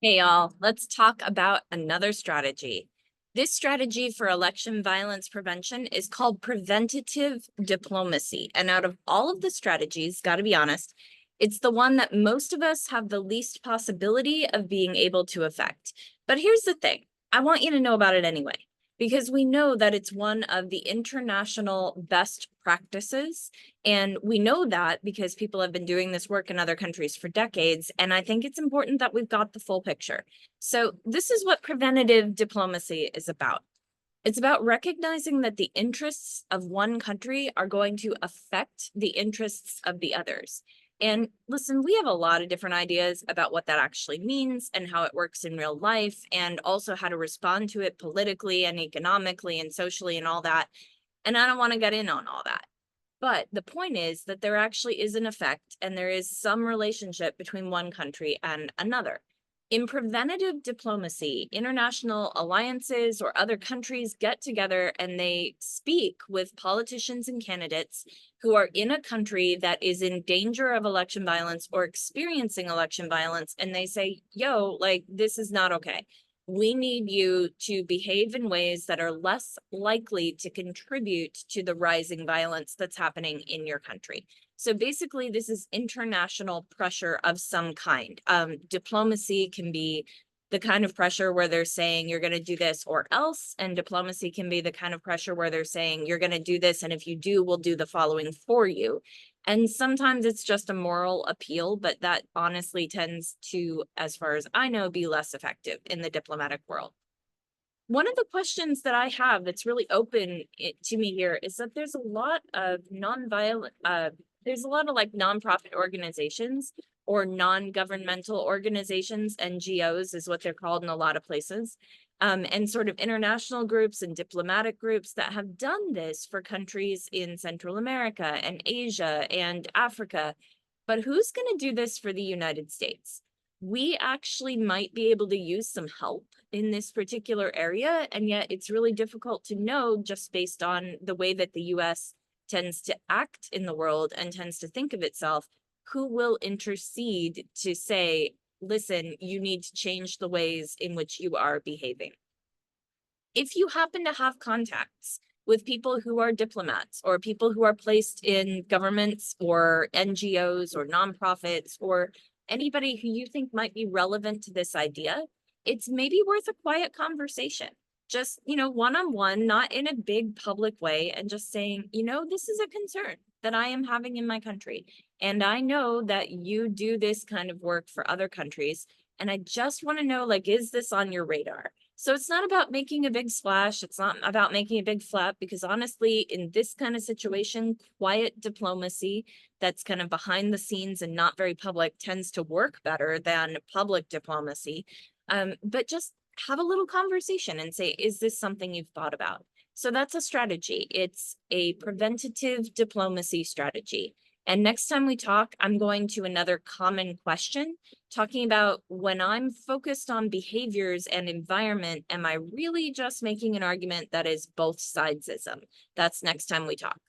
Hey, y'all, let's talk about another strategy. This strategy for election violence prevention is called preventative diplomacy. And out of all of the strategies, got to be honest, it's the one that most of us have the least possibility of being able to affect. But here's the thing, I want you to know about it anyway, because we know that it's one of the international best practices. And we know that because people have been doing this work in other countries for decades. And I think it's important that we've got the full picture. So, this is what preventative diplomacy is about. It's about recognizing that the interests of one country are going to affect the interests of the others. And listen, we have a lot of different ideas about what that actually means and how it works in real life, and also how to respond to it politically and economically and socially and all that. And I don't want to get in on all that. But the point is that there actually is an effect and there is some relationship between one country and another. In preventative diplomacy, international alliances or other countries get together and they speak with politicians and candidates who are in a country that is in danger of election violence or experiencing election violence. And they say, yo, like, this is not okay. We need you to behave in ways that are less likely to contribute to the rising violence that's happening in your country. So basically, this is international pressure of some kind. Diplomacy can be the kind of pressure where they're saying you're going to do this or else, and diplomacy can be the kind of pressure where they're saying you're going to do this, and if you do, we'll do the following for you. And sometimes it's just a moral appeal, but that honestly tends to, as far as I know, be less effective in the diplomatic world. One of the questions that I have that's really open to me here is that there's a lot of nonviolent, there's a lot of like nonprofit organizations or non-governmental organizations, NGOs is what they're called in a lot of places, and sort of international groups and diplomatic groups that have done this for countries in Central America and Asia and Africa. But who's going to do this for the United States? We actually might be able to use some help in this particular area, and yet it's really difficult to know just based on the way that the US tends to act in the world and tends to think of itself, who will intercede to say, listen, you need to change the ways in which you are behaving. If you happen to have contacts with people who are diplomats or people who are placed in governments or NGOs or nonprofits or anybody who you think might be relevant to this idea, it's maybe worth a quiet conversation. Just, one-on-one, not in a big public way, and just saying, this is a concern that I am having in my country. And I know that you do this kind of work for other countries. And I just want to know, like, is this on your radar? So it's not about making a big splash. It's not about making a big flap, because honestly, in this kind of situation, quiet diplomacy that's kind of behind the scenes and not very public tends to work better than public diplomacy. But just have a little conversation and say, is this something you've thought about? So that's a strategy. It's a preventative diplomacy strategy. And next time we talk, I'm going to another common question, talking about when I'm focused on behaviors and environment, am I really just making an argument that is both sidesism? That's next time we talk.